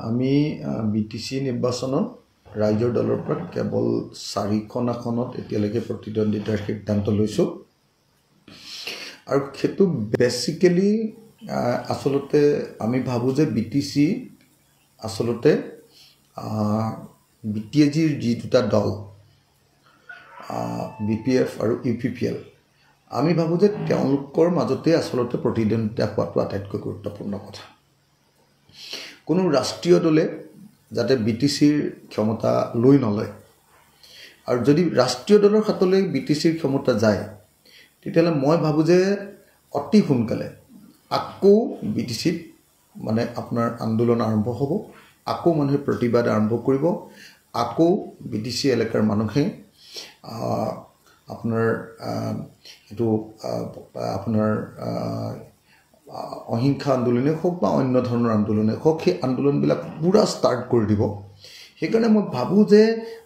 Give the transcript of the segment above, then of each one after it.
আমি বিটিসি নিৰ্বাচনত ৰাজ্যৰ দলৰ পৰা কেৱল 4খন আসনত এতিয়ালৈকে প্ৰতিদ্বন্দ্বিতাৰ সিদ্ধান্ত লৈছো আৰু সেইটো বেসিক্যালি আসলতে আমি ভাবো যে বিটিসি আসলতে বিটিএজিৰ যি দুটা দল বিপিএফ আৰু ইউপিপিএল আমি ভাবো যে তেওঁলোকৰ মাজতে আসলতে প্ৰতিদ্বন্দ্বিতা হোৱাটো আটাইতকৈ গুৰুত্বপূৰ্ণ কথা কোনো ৰাষ্ট্ৰীয় দলে যাতে বিটিসিৰ ক্ষমতা লৈ নলয় আৰু যদি ৰাষ্ট্ৰীয় দলৰ হাতলৈ বিটিসিৰ ক্ষমতা যায় তেতিয়ালে মই ভাবো যে অতি সোনকালে আকৌ বিটিসিত মানে আপোনাৰ আন্দোলন আৰম্ভ হ'ব আকৌ মানুহে প্ৰতিবাদ আৰম্ভ কৰিব আকৌ বিটিসি এলেকাৰ মানুহে আপোনাৰ এটো আপোনাৰ অহিংসা আন্দোলনে হোক বা অন্য ধৰণৰ আন্দোলনে হোক সেই আন্দোলনবিলাক পুৰা ষ্টাৰ্ট কৰি দিব সেইকাৰণে মই ভাবো যে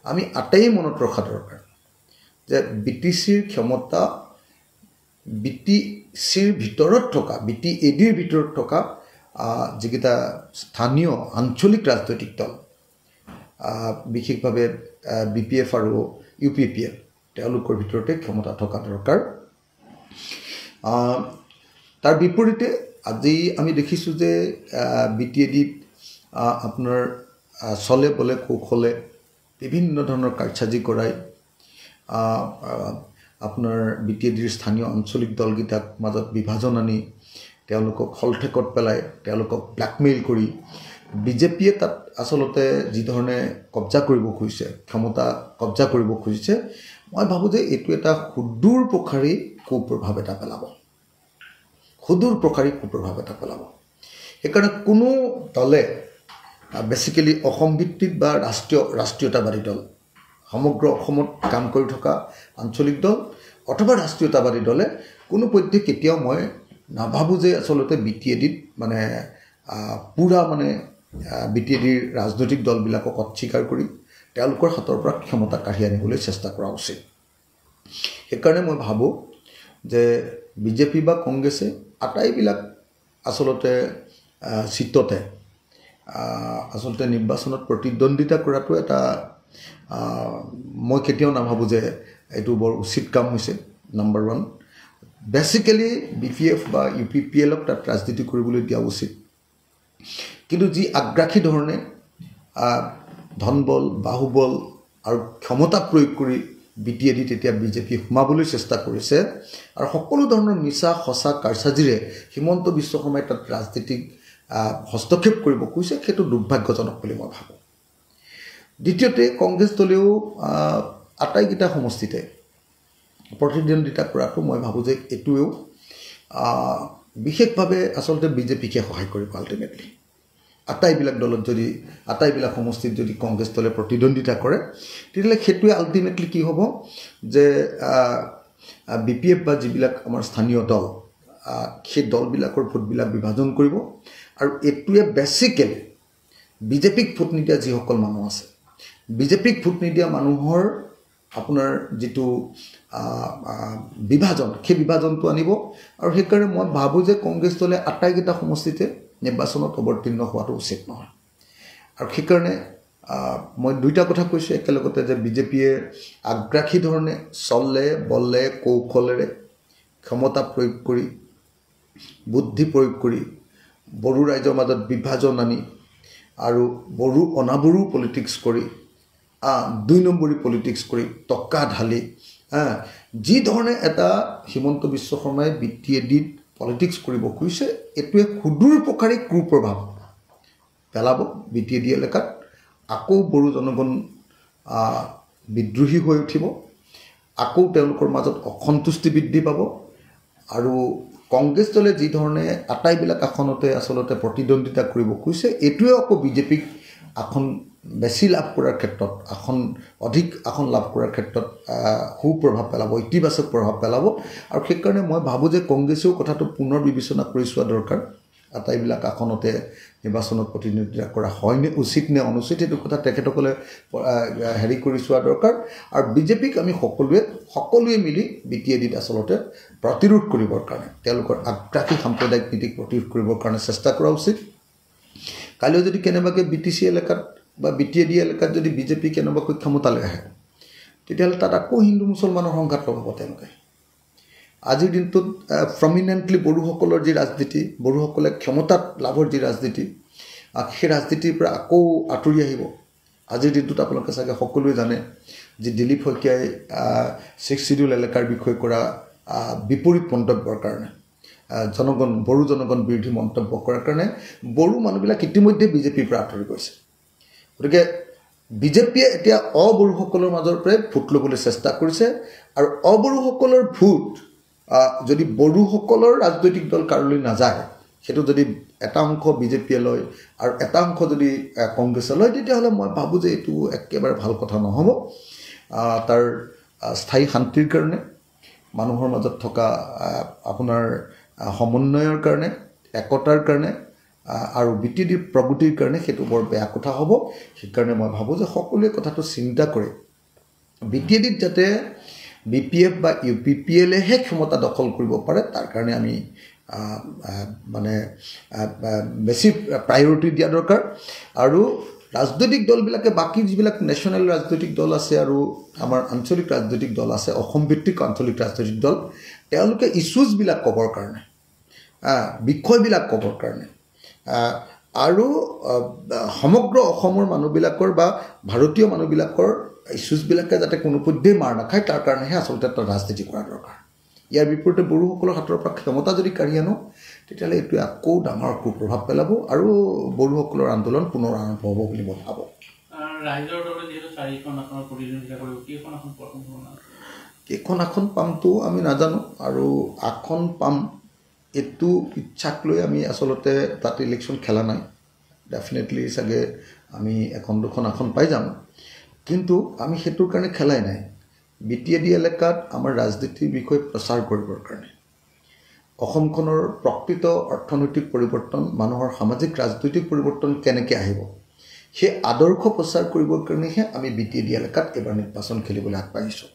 আমি আটাই মনত ৰখা দৰকাৰ যে বিটিসিৰ ক্ষমতা বিটিসিৰ ভিতৰত থকা বিটিএডিৰ ভিতৰত থকা যিকেইটা স্থানীয় আঞ্চলিক ৰাজনৈতিক দল বিশেষভাৱে বিপিএফ আৰু ইউপিপিএল তেওঁলোকৰ ভিতৰতে ক্ষমতা থকা দৰকাৰ তাৰ বিপৰীতে আজি আমি দেখিছো যে বিটিএডি আপোনাৰ চলে বলে কৌশলে বিভিন্ন ধৰণৰ কাৰ্যজি কৰাই আপোনাৰ বিটিএডিৰ স্থানীয় আঞ্চলিক দলগিতাক মাজত বিভাজন আনি তেওঁলোকক হলঠেকত পেলাই তেওঁলোকক ব্ল্যাকমেইল কৰি বিজেপিয়ে তাত আসলতে যি ধৰণে কব্জা কৰিব খুজিছে ক্ষমতা কব্জা কৰিব খুজিছে মই ভাবো যে এটো এটা সুদূৰ প্ৰসাৰী কুপ্ৰভাৱ এটা পেলাব সুদূৰ প্ৰসাৰী কুপ্ৰভাৱ এটা পেলাব সেইকাৰণে কোনো দলে বেসিক্যালি অসম ভিত্তিক বা ৰাষ্ট্ৰীয়তাবাদী দল সমগ্ৰ অসমত কাম কৰি থকা আঞ্চলিক দল অথবা ৰাষ্ট্ৰীয়তাবাদী দলে কোনো পদ্ধতি কেতিয়াও মই নাভাবো যে আসলতে বিটিএডিত মানে পুৰা মানে বিটিএডিৰ ৰাজনৈতিক দলবিলাকক অস্বীকাৰ কৰি তেওঁলোকৰ হাতৰ পৰা ক্ষমতা কাঢ়ি আনিবলৈ চেষ্টা কৰা উচিত সেইকাৰণে মই ভাবো যে বিজেপি বা কংগ্ৰেছে আটাইবিলাক আসলতে সিটতে আসলতে নিৰ্বাচনত প্ৰতিদ্বন্দ্বিতা কৰাটো এটা মই কেতিয়াও নাভাবো যে এটো বৰ উচিত কাম হৈছে নাম্বাৰ 1 বেসিক্যালি বিপিএফ বা ইউপিপিএলক তাত ৰাজনীতি কৰিবলৈ দিয়া উচিত কিন্তু যি আগ্ৰাখী ধৰণে ধনবল বাহুবল আৰু ক্ষমতা প্ৰয়োগ কৰি বিটিএডি তেতিয়া বিজেপি হুমাবলৈ চেষ্টা কৰিছে আৰু সকলো ধৰণৰ মিছা খসা কাৰসাজিৰে হিমন্ত বিশ্ব শৰ্মাই তাত ৰাজনীতিক হস্তক্ষেপ কৰিব কৈছে সেইটো দুৰ্ভাগ্যজনক বুলি মই ভাবো দ্বিতীয়তে কংগ্ৰেছ দলেও আটাইকিটা সমষ্টিতে প্ৰতিদ্বন্দ্বিতা কৰাটো মই ভাবো যে এটোও বিশেষভাৱে আসলতে বিজেপিকে সহায় কৰিব আলটিমেটলি আটাইবিলাক দলত যদি আটাইবিলাক সমষ্টিত যদি কংগ্ৰেছ দলে প্ৰতিদ্বন্দ্বিতা কৰে তেতিয়ালে হেতুৱে আলটিমেটলি কি হ'ব যে বিপিএফ বা যিবিলাক আমাৰ স্থানীয় দল সেই দলবিলাকৰ ভোটবিলাক বিভাজন কৰিব আৰু এটোৱে বেসিক্যালি বিজেপিক ভোট নিদিয়া যিসকল মানুহ আছে বিজেপিক ভোট নিদিয়া মানুহৰ আপোনাৰ যেটো বিভাজন সেই বিভাজনটো আনিব আৰু সেইকাৰণে মই ভাবো যে কংগ্ৰেছ দলে আটাইকিটা সমষ্টিতে নিৰ্বাচনত অৱতীৰ্ণ হোৱাটো উচিত নহয় আৰু সেইকাৰণে মই দুইটা কথা কৈছো একেলগতে যে বিজেপিয়ে আগ্ৰাখী ধৰণে চলে বলে কৌশলেৰে ক্ষমতা প্ৰয়োগ কৰি বুদ্ধি প্ৰয়োগ কৰি বড়ো ৰাজ্যৰ মাজত বিভাজন আনি আৰু বড়ো অনাবড়ো পলিটিক্স কৰি 2 নম্বৰী পলিটিক্স কৰি টকা ঢালি যি ধৰণে এটা হিমন্ত বিশ্ব শৰ্মাই বিটিএডিত পলিটিক্স কৰিব কৈছে এটোৱে সুদূৰ প্ৰসাৰী কুপ্ৰভাৱ পেলাব বিটিএডি এলেকাত আকৌ বড়ো জনগণ বিদ্ৰোহী হৈ উঠিব আকৌ তেওঁলোকৰ মাজত অসন্তুষ্টি বৃদ্ধি পাব আৰু কংগ্ৰেছ দলে যি ধৰণে আটাইবিলাক আসনতে আসলতে প্ৰতিদ্বন্দ্বিতা কৰিব কৈছে এটোৱে আকৌ বিজেপিক এখন বেছি লাভ কৰাৰ ক্ষেত্ৰত অধিক আসন লাভ কৰাৰ ক্ষেত্ৰত সুপ্ৰভাৱ পেলাব ইতিবাচক প্ৰভাৱ পেলাব আৰু সেইকাৰণে মই ভাবো যে কংগ্ৰেছেও কথাটো পুনৰ বিবেচনা কৰি চোৱা দৰকাৰ আটাইবিলাক আসনতে নিৰ্বাচনত প্ৰতিনিধিত্ব কৰা হয়নে উচিত নে অনুচিত এটো কথা তেখেতসকলে হেৰি কৰি চোৱা দৰকাৰ আৰু বিজেপিক আমি সকলোৱে মিলি বিটিএডিত আসলতে প্ৰতিৰোধ কৰিবৰ কাৰণে তেওঁলোকৰ আগ্ৰাখী সাম্প্ৰদায়িক নীতিক প্ৰতিৰোধ কৰিবৰ কাৰণে চেষ্টা কৰা উচিত কাইলৈ যদি কেনেবাকৈ BTC এলেকাত বা BTAD এলেকাত যদি বিজেপি কেনেবাকৈ ক্ষমতালৈ আহে তেতিয়াহ'লে তাত আকৌ হিন্দু মুছলমানৰ সংঘাত লগাব তেওঁলোকে আজিৰ দিনটোত প্ৰমিনেণ্টলি বড়োসকলৰ যি ৰাজনীতি বড়োসকলে ক্ষমতাত লাভৰ যি ৰাজনীতি সেই ৰাজনীতিৰ পৰা আকৌ আঁতৰি আহিব আজিৰ দিনটোত আপোনালোকে চাগে সকলোৱে জানে যে দিলীপ শইকীয়াই 6 শিডিউল এলেকাৰ বিষয়ে কৰা বিপৰীত মন্তব্যৰ কাৰণে বড়ো জনগণ বিৰোধী মন্তব্য কৰাৰ কাৰণে বড়ো মানুহবিলাক ইতিমধ্যে বিজেপিৰ পৰা আঁতৰি গৈছে গতিকে বিজেপিয়ে এতিয়া অবড়োসকলৰ মাজৰ পৰাই ভোট ল'বলৈ চেষ্টা কৰিছে আৰু অবড়োসকলৰ ভোট যদি বড়োসকলৰ ৰাজনৈতিক দল কাৰোলৈ নাযায় সেইটো যদি এটা অংশ বিজেপিয়ে লয় আৰু এটা অংশ যদি কংগ্ৰেছে লয় তেতিয়াহ'লে মই ভাবোঁ যে এইটো একেবাৰে ভাল কথা নহ'ব তাৰ স্থায়ী শান্তিৰ কাৰণে মানুহৰ মাজত থকা আপোনাৰ সমন্বয়ৰ কাৰণে একতাৰ কাৰণে আৰু BTADৰ প্ৰগতিৰ কাৰণে সেইটো বৰ বেয়া কথা হ'ব সেইকাৰণে মই ভাবোঁ যে সকলোৱে কথাটো চিন্তা কৰে BTADত যাতে BPF বা UPPLহে ক্ষমতা দখল কৰিব পাৰে তাৰ কাৰণে আমি মানে বেছি প্ৰায়ৰিটি দিয়া দৰকাৰ আৰু ৰাজনৈতিক দলবিলাকে বাকী যিবিলাক নেশ্যনেল ৰাজনৈতিক দল আছে আৰু আমাৰ আঞ্চলিক ৰাজনৈতিক দল আছে অসম ভিত্তিক আঞ্চলিক ৰাজনৈতিক দল তেওঁলোকে ইছ্যুজবিলাক ক'বৰ কাৰণে বিষয়বিলাক ক'বৰ কাৰণে আৰু সমগ্ৰ অসমৰ মানুহবিলাকৰ বা ভাৰতীয় মানুহবিলাকৰ ইছ্যুজবিলাকে যাতে কোনোপধ্যেই মাৰ নাখায় তাৰ কাৰণেহে আচলতে এটা ৰাজনীতি কৰা দৰকাৰ ইয়াৰ বিপৰীতে বড়োসকলৰ হাতৰ পৰা ক্ষমতা যদি কাঢ়ি আনো তেতিয়াহ'লে এইটোৱে আকৌ ডাঙৰ কুপ্ৰভাৱ পেলাব আৰু বড়োসকলৰ আন্দোলন পুনৰ আৰম্ভ হ'ব বুলি মই ভাবোঁ ৰাইজৰ দলে যিহেতু 4খন আসনৰ প্ৰতিদ্বন্দ্বিতা কৰিব কেইখন আসন পামতো আমি নাজানো আৰু আসন পাম এইটো ইচ্ছাক লৈ আমি আচলতে তাত ইলেকশ্যন খেলা নাই ডেফিনেটলি চাগে আমি 1-2খন আসন পাই যাম কিন্তু আমি সেইটোৰ কাৰণে খেলাই নাই BTAD এলেকাত আমাৰ ৰাজনীতিৰ বিষয়ে প্ৰচাৰ কৰিবৰ কাৰণে অসমখনৰ প্ৰকৃত অৰ্থনৈতিক পৰিৱৰ্তন মানুহৰ সামাজিক ৰাজনৈতিক পৰিৱৰ্তন কেনেকৈ আহিব সেই আদৰ্শ প্ৰচাৰ কৰিবৰ কাৰণেহে আমি BTAD এলেকাত এবাৰ নিৰ্বাচন খেলিবলৈ আগবাঢ়িছোঁ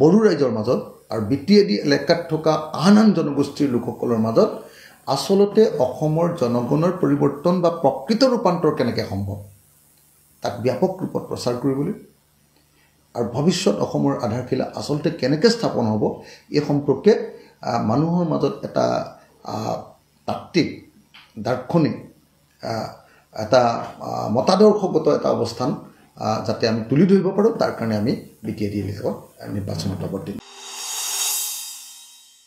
বড়ো ৰাইজৰ মাজত আৰু BTAD এলেকাত থকা আন জনগোষ্ঠীৰ লোকসকলৰ মাজত আচলতে অসমৰ জনগণৰ পৰিৱৰ্তন বা প্ৰকৃত ৰূপান্তৰ কেনেকৈ সম্ভৱ তাক ব্যাপক ৰূপত প্ৰচাৰ কৰিবলৈ আৰু ভৱিষ্যত অসমৰ আধাৰশিলা আচলতে কেনেকৈ স্থাপন হ'ব এই সম্পৰ্কে মানুহৰ মাজত এটা তাত্ত্বিক দাৰ্শনিক এটা মতাদৰ্শগত এটা অৱস্থান যাতে আমি তুলি ধৰিব পাৰোঁ তাৰ কাৰণে আমি BTAD এলেকাত নিৰ্বাচনত অৱতীৰ্ণ